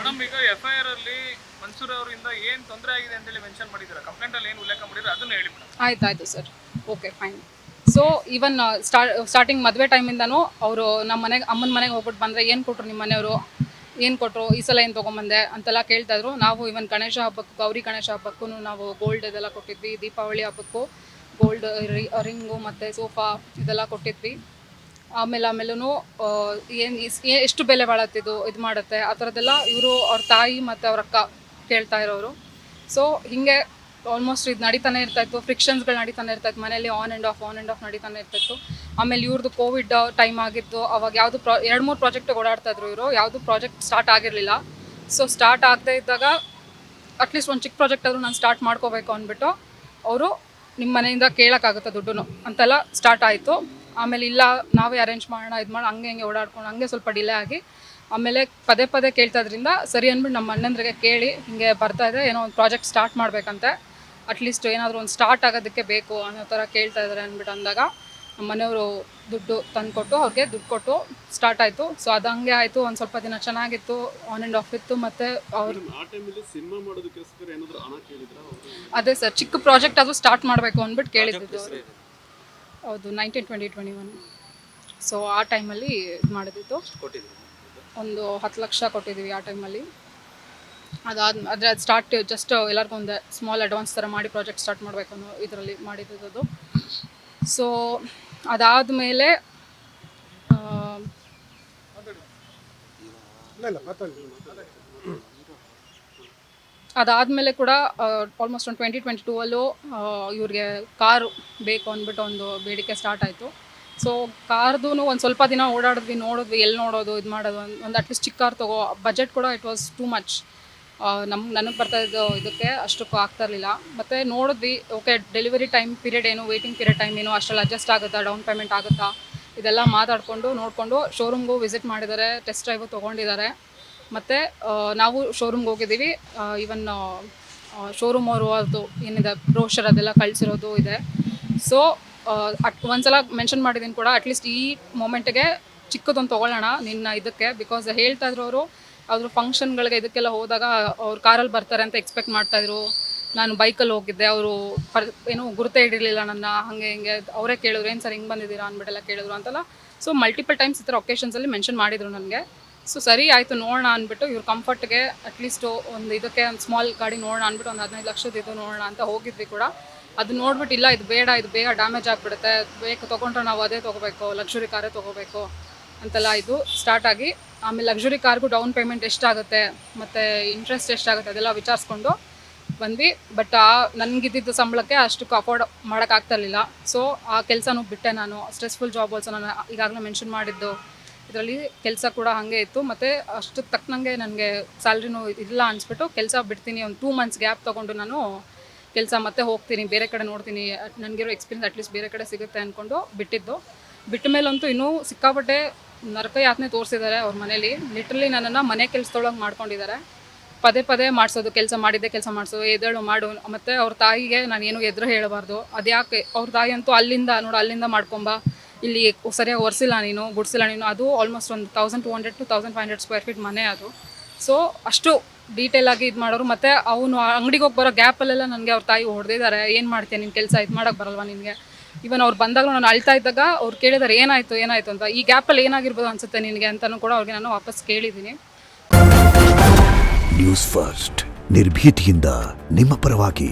Madam ಈಗ FIR ಅಲ್ಲಿ ಮನ್ಸೂರ್ ಅವರಿಂದ ಏನು ತೊಂದರೆ ಆಗಿದೆ ಅಂತೇಳಿ ಮೆನ್ಷನ್ ಮಾಡಿದ್ದಾರೆ, ಕಂಪ್ಲೇಂಟ್ ಅಲ್ಲಿ ಏನು ಉಲ್ಲೇಖ ಮಾಡಿದ್ರೆ ಅದನ್ನ ಹೇಳಿ ಮೇಡಮ್. ಆಯ್ತು sir, okay fine. So even starting ಮದುವೆ ಟೈಮಿಂದನೂ ಅವರು ನಮ್ಮ ಮನೆಗೆ ಅಮ್ಮನ ಮನೆಗೆ ಹೋಗ್ಬಿಟ್ಟು ಬಂದರೆ ಏನು ಕೊಟ್ಟರು ನಿಮ್ಮ ಮನೆಯವರು, ಏನು ಕೊಟ್ಟರು, ಈ ಸಲ ಏನು ತೊಗೊಂಬಂದೆ ಅಂತೆಲ್ಲ ಕೇಳ್ತಾಯಿದ್ರು. ನಾವು ಈವನ್ ಗಣೇಶ ಹಬ್ಬಕ್ಕೂ, ಗೌರಿ ಗಣೇಶ ಹಬ್ಬಕ್ಕೂ ನಾವು ಗೋಲ್ಡ್ ಇದೆಲ್ಲ ಕೊಟ್ಟಿದ್ವಿ. ದೀಪಾವಳಿ ಹಬ್ಬಕ್ಕೂ ಗೋಲ್ಡ್ ರಿಂಗು ಮತ್ತು ಸೋಫಾ ಇದೆಲ್ಲ ಕೊಟ್ಟಿದ್ವಿ. ಆಮೇಲೂ ಏನು ಎಷ್ಟು ಬೆಲೆ ಬಾಳತ್ತಿದ್ದು ಇದು ಮಾಡುತ್ತೆ ಆ ಥರದ್ದೆಲ್ಲ ಇವರು ಅವ್ರ ತಾಯಿ ಮತ್ತು ಅವ್ರ ಅಕ್ಕ ಕೇಳ್ತಾ ಇರೋರು. ಸೊ ಹೀಗೆ ಆಲ್ಮೋಸ್ಟ್ ಇದು ನಡೀತಾನೆ ಇರ್ತಾಯಿತ್ತು, ಫ್ರಿಕ್ಷನ್ಸ್ಗಳು ನಡೀತಾನೆ ಇರ್ತಾಯಿತ್ತು ಮನೇಲಿ, ಆನ್ ಆ್ಯಂಡ್ ಆಫ್ ನಡೀತಾನೆ ಇರ್ತಾಯಿತ್ತು. ಆಮೇಲೆ ಇವ್ರದ್ದು ಕೋವಿಡ್ ಟೈಮ್ ಆಗಿತ್ತು, ಅವಾಗ ಯಾವುದು 2-3 ಪ್ರಾಜೆಕ್ಟ್ ಓಡಾಡ್ತಾಯಿದ್ರು ಇವರು, ಯಾವುದು ಪ್ರಾಜೆಕ್ಟ್ ಸ್ಟಾರ್ಟ್ ಆಗಿರಲಿಲ್ಲ. ಸೊ ಸ್ಟಾರ್ಟ್ ಆಗದೆ ಇದ್ದಾಗ ಅಟ್ಲೀಸ್ಟ್ ಒಂದು ಚಿಕ್ಕ ಪ್ರಾಜೆಕ್ಟ್ ಆದರೂ ನಾನು ಸ್ಟಾರ್ಟ್ ಮಾಡ್ಕೋಬೇಕು ಅಂದ್ಬಿಟ್ಟು ಅವರು ನಿಮ್ಮ ಮನೆಯಿಂದ ಕೇಳೋಕ್ಕಾಗುತ್ತೆ ದುಡ್ಡು ಅಂತೆಲ್ಲ ಸ್ಟಾರ್ಟ್ ಆಯಿತು. ಆಮೇಲೆ ಇಲ್ಲ ನಾವೇ ಅರೇಂಜ್ ಮಾಡೋಣ ಇದು ಮಾಡಿ ಹಂಗೆ ಓಡಾಡ್ಕೊಂಡು ಹಂಗೆ ಸ್ವಲ್ಪ ಡಿಲೇ ಆಗಿ ಆಮೇಲೆ ಪದೇ ಕೇಳ್ತಾ ಇದ್ರಿಂದ ಸರಿ ಅಂದ್ಬಿಟ್ಟು ನಮ್ಮ ಅಣ್ಣಂದ್ರಿಗೆ ಕೇಳಿ ಹಿಂಗೆ ಬರ್ತಾಯಿದೆ, ಏನೋ ಒಂದು ಪ್ರಾಜೆಕ್ಟ್ ಸ್ಟಾರ್ಟ್ ಮಾಡಬೇಕಂತೆ, ಅಟ್ಲೀಸ್ಟ್ ಏನಾದರೂ ಒಂದು ಸ್ಟಾರ್ಟ್ ಆಗೋದಕ್ಕೆ ಬೇಕು ಅನ್ನೋ ಥರ ಕೇಳ್ತಾ ಇದ್ದಾರೆ ಅಂದ್ಬಿಟ್ಟು ಅಂದಾಗ ನಮ್ಮ ಮನೆಯವರು ದುಡ್ಡು ತಂದುಕೊಟ್ಟು ಅವ್ರಿಗೆ ದುಡ್ಡು ಕೊಟ್ಟು ಸ್ಟಾರ್ಟ್ ಆಯಿತು. ಸೊ ಅದು ಹಂಗೆ ಆಯಿತು, ಒಂದು ಸ್ವಲ್ಪ ದಿನ ಚೆನ್ನಾಗಿತ್ತು, ಆನ್ ಆ್ಯಂಡ್ ಆಫ್ ಇತ್ತು. ಮತ್ತು ಅವರು ಅದೇ ಸರ್, ಚಿಕ್ಕ ಪ್ರಾಜೆಕ್ಟ್ ಅದು ಸ್ಟಾರ್ಟ್ ಮಾಡಬೇಕು ಅಂದ್ಬಿಟ್ಟು ಕೇಳಿದ್ದು ಅವರು. ಹೌದು, 1920-21. ಸೊ ಆ ಟೈಮಲ್ಲಿ ಇದು ಮಾಡಿದ್ದು ಒಂದು 10 ಲಕ್ಷ ಕೊಟ್ಟಿದ್ದೀವಿ ಆ ಟೈಮಲ್ಲಿ. ಅದು ಸ್ಟಾರ್ಟ್ ಜಸ್ಟ್ ಎಲ್ಲರಿಗೂ ಒಂದು ಸ್ಮಾಲ್ ಅಡ್ವಾನ್ಸ್ ಥರ ಮಾಡಿ ಪ್ರಾಜೆಕ್ಟ್ ಸ್ಟಾರ್ಟ್ ಮಾಡಬೇಕು ಅನ್ನೋ ಇದರಲ್ಲಿ ಮಾಡಿದ್ದು. ಸೊ ಅದಾದಮೇಲೆ ಕೂಡ ಆಲ್ಮೋಸ್ಟ್ ಒಂದು 2022 ಇವ್ರಿಗೆ ಕಾರು ಬೇಕು ಅಂದ್ಬಿಟ್ಟು ಒಂದು ಬೇಡಿಕೆ ಸ್ಟಾರ್ಟ್ ಆಯಿತು. ಸೊ ಕಾರ್ದು ಒಂದು ಸ್ವಲ್ಪ ದಿನ ನೋಡಿದ್ವಿ ಎಲ್ಲಿ ನೋಡೋದು ಇದು ಮಾಡೋದು, ಒಂದು ಅಟ್ಲೀಸ್ಟ್ ಚಿಕ್ಕ ಕಾರ್ ತಗೋ, ಬಜೆಟ್ ಕೂಡ ಇಟ್ ವಾಸ್ ಟೂ ಮಚ್. ನನಗೆ ಬರ್ತಾಯಿದ್ದು ಇದಕ್ಕೆ ಅಷ್ಟಕ್ಕೂ ಆಗ್ತಾಯಿರಲಿಲ್ಲ. ಮತ್ತು ನೋಡಿದ್ವಿ, ಓಕೆ ಡೆಲಿವರಿ ಟೈಮ್ ಪೀರಿಯಡ್ ಏನು, ವೆಯ್ಟಿಂಗ್ ಪೀರಿಯಡ್ ಟೈಮ್ ಏನು, ಅಷ್ಟರಲ್ಲಿ ಅಡ್ಜಸ್ಟ್ ಆಗುತ್ತಾ, ಡೌನ್ ಪೇಮೆಂಟ್ ಆಗುತ್ತಾ, ಇದೆಲ್ಲ ಮಾತಾಡಿಕೊಂಡು ನೋಡಿಕೊಂಡು ಶೋರೂಮ್ಗೂ ವಿಸಿಟ್ ಮಾಡಿದ್ದಾರೆ, ಟೆಸ್ಟ್ ಡ್ರೈವು ತೊಗೊಂಡಿದ್ದಾರೆ. ಮತ್ತು ನಾವು ಶೋರೂಮ್ಗೆ ಹೋಗಿದ್ದೀವಿ. ಈವನ್ ಶೋರೂಮ್ ಅವರು ಅದು ಏನಿದೆ ಬ್ರೋಷರ್ ಅದೆಲ್ಲ ಕಳಿಸಿರೋದು ಇದೆ. ಸೊ ಒಂದ್ಸಲ ಮೆನ್ಷನ್ ಮಾಡಿದ್ದೀನಿ ಕೂಡ, ಅಟ್ಲೀಸ್ಟ್ ಈ ಮೊಮೆಂಟಿಗೆ ಚಿಕ್ಕದೊಂದು ತೊಗೊಳ್ಳೋಣ ನಿನ್ನ ಇದಕ್ಕೆ, ಬಿಕಾಸ್ ಹೇಳ್ತಾ ಇದ್ರು ಅವರು ಅದ್ರ ಫಂಕ್ಷನ್ಗಳಿಗೆ ಇದಕ್ಕೆಲ್ಲ ಹೋದಾಗ ಅವ್ರು ಕಾರಲ್ಲಿ ಬರ್ತಾರೆ ಅಂತ ಎಕ್ಸ್ಪೆಕ್ಟ್ ಮಾಡ್ತಾಯಿದ್ರು. ನಾನು ಬೈಕಲ್ಲಿ ಹೋಗಿದ್ದೆ, ಅವರು ಏನು ಗುರುತೇ ಹಿಡಿರಲಿಲ್ಲ ನನ್ನ, ಹಾಗೆ ಹಿಂಗೆ ಅವರೇ ಕೇಳಿದ್ರು, ಏನು ಸರ್ ಹಿಂಗೆ ಬಂದಿದ್ದೀರಾ ಅಂದ್ಬಿಟ್ಟೆಲ್ಲ ಕೇಳಿದ್ರು ಅಂತೆಲ್ಲ. ಸೊ ಮಲ್ಟಿಪಲ್ ಟೈಮ್ಸ್ ಈ ಥರ ಒಕೇಶನ್ಸಲ್ಲಿ ಮೆನ್ಷನ್ ಮಾಡಿದರು ನನಗೆ. ಸೊ ಸರಿ ಆಯಿತು ನೋಡೋಣ ಅಂದ್ಬಿಟ್ಟು ಇವ್ರ ಕಂಫರ್ಟ್ಗೆ ಅಟ್ಲೀಸ್ಟು ಒಂದು ಇದಕ್ಕೆ ಒಂದು ಸ್ಮಾಲ್ ಗಾಡಿ ನೋಡೋಣ ಅಂದ್ಬಿಟ್ಟು ಒಂದು 15 ಲಕ್ಷದ ಇದು ನೋಡೋಣ ಅಂತ ಹೋಗಿದ್ವಿ ಕೂಡ. ಅದು ನೋಡ್ಬಿಟ್ಟು ಇಲ್ಲ ಇದು ಬೇಡ, ಇದು ಬೇಗ ಡ್ಯಾಮೇಜ್ ಆಗಿಬಿಡುತ್ತೆ, ಬೇಕು ತೊಗೊಂಡ್ರೆ ನಾವು ಅದೇ ತೊಗೋಬೇಕು, ಲಕ್ಸುರಿ ಕಾರೇ ತೊಗೋಬೇಕು ಅಂತೆಲ್ಲ ಇದು ಸ್ಟಾರ್ಟ್ ಆಗಿ, ಆಮೇಲೆ ಲಕ್ಸುರಿ ಕಾರ್ಗೂ ಡೌನ್ ಪೇಮೆಂಟ್ ಎಷ್ಟಾಗುತ್ತೆ ಮತ್ತು ಇಂಟ್ರೆಸ್ಟ್ ಎಷ್ಟಾಗುತ್ತೆ ಅದೆಲ್ಲ ವಿಚಾರಿಸ್ಕೊಂಡು ಬಂದ್ವಿ. ಬಟ್ ನನಗಿದ್ದಿದ್ದು ಸಂಬಳಕ್ಕೆ ಅಷ್ಟಕ್ಕೆ ಅಫೋರ್ಡ್ ಮಾಡೋಕ್ಕಾಗ್ತಿರ್ಲಿಲ್ಲ. ಸೊ ಆ ಕೆಲಸನೂ ಬಿಟ್ಟೆ ನಾನು. ಸ್ಟ್ರೆಸ್ಫುಲ್ ಜಾಬ್ ಆಲ್ಸೋ, ನಾನು ಈಗಾಗಲೇ ಮೆನ್ಷನ್ ಮಾಡಿದ್ದು ಇದರಲ್ಲಿ ಕೆಲಸ ಕೂಡ ಹಾಗೆ ಇತ್ತು. ಮತ್ತು ಅಷ್ಟು ತಕ್ಕನಂಗೆ ನನಗೆ ಸ್ಯಾಲ್ರಿನೂ ಇಲ್ಲ ಅನಿಸ್ಬಿಟ್ಟು ಕೆಲಸ ಬಿಡ್ತೀನಿ, ಒಂದು 2 ಮಂತ್ಸ್ ಗ್ಯಾಪ್ ತೊಗೊಂಡು ನಾನು ಕೆಲಸ ಮತ್ತೆ ಹೋಗ್ತೀನಿ, ಬೇರೆ ಕಡೆ ನೋಡ್ತೀನಿ, ನನಗಿರೋ ಎಕ್ಸ್ಪೀರಿಯನ್ಸ್ ಅಟ್ಲೀಸ್ಟ್ ಬೇರೆ ಕಡೆ ಸಿಗುತ್ತೆ ಅಂದ್ಕೊಂಡು ಬಿಟ್ಟಿದ್ದು. ಬಿಟ್ಟ ಮೇಲಂತೂ ಇನ್ನೂ ಸಿಕ್ಕಾಪಟ್ಟೆ ನರಕ ಯಾತನೆ ತೋರಿಸಿದ್ದಾರೆ ಅವ್ರ ಮನೇಲಿ. ಲಿಟ್ರಲಿ ನನ್ನನ್ನು ಮನೆ ಕೆಲಸದೊಳಗೆ ಮಾಡ್ಕೊಂಡಿದ್ದಾರೆ. ಪದೇ ಮಾಡಿಸೋದು, ಕೆಲಸ ಮಾಡಿಸೋದು, ಎದ್ದೇಳು ಮಾಡು. ಮತ್ತು ಅವ್ರ ತಾಯಿಗೆ ನಾನು ಏನು ಎದುರು ಹೇಳಬಾರ್ದು. ಅದ್ಯಾಕೆ ಅವ್ರ ತಾಯಿ ಅಂತೂ ಅಲ್ಲಿಂದ ಮಾಡ್ಕೊಂಬ, ಇಲ್ಲಿ ಸರಿಯಾಗಿ ಒರೆಸಿಲ್ಲ ನೀನು, ಗುಡಿಸಿಲ್ಲ ನೀನು. ಅದು ಆಲ್ಮೋಸ್ಟ್ ಒಂದು 1200 to 1500 ಸ್ಕ್ವೇರ್ ಫೀಟ್ ಮನೆ ಅದು. ಸೊ ಅಷ್ಟು ಡೀಟೇಲಾಗಿ ಇದು ಮಾಡೋರು. ಮತ್ತು ಅವನು ಅಂಗಡಿಗೆ ಹೋಗಿ ಬರೋ ಗ್ಯಾಪಲ್ಲೆಲ್ಲ ನನಗೆ ಅವ್ರ ತಾಯಿ ಹೊಡೆದಿದ್ದಾರೆ, ಏನು ಮಾಡ್ತೀಯ ನಿನ್ನ ಕೆಲಸ, ಇದು ಮಾಡೋಕ್ಕೆ ಬರಲ್ವಾ ನಿನಗೆ. ಈವನ್ ಅವ್ರು ಬಂದಾಗಲೂ ನಾನು ಅಳ್ತಾ ಇದ್ದಾಗ ಅವ್ರು ಕೇಳಿದ್ದಾರೆ ಏನಾಯಿತು ಅಂತ, ಈ ಗ್ಯಾಪಲ್ಲಿ ಏನಾಗಿರ್ಬೋದು ಅನಿಸುತ್ತೆ ನಿನಗೆ ಅಂತಲೂ ಕೂಡ ಅವ್ರಿಗೆ ನಾನು ವಾಪಸ್ ಕೇಳಿದ್ದೀನಿ. ನ್ಯೂಸ್ ಫಸ್ಟ್, ನಿರ್ಭೀತಿಯಿಂದ ನಿಮ್ಮ ಪರವಾಗಿ.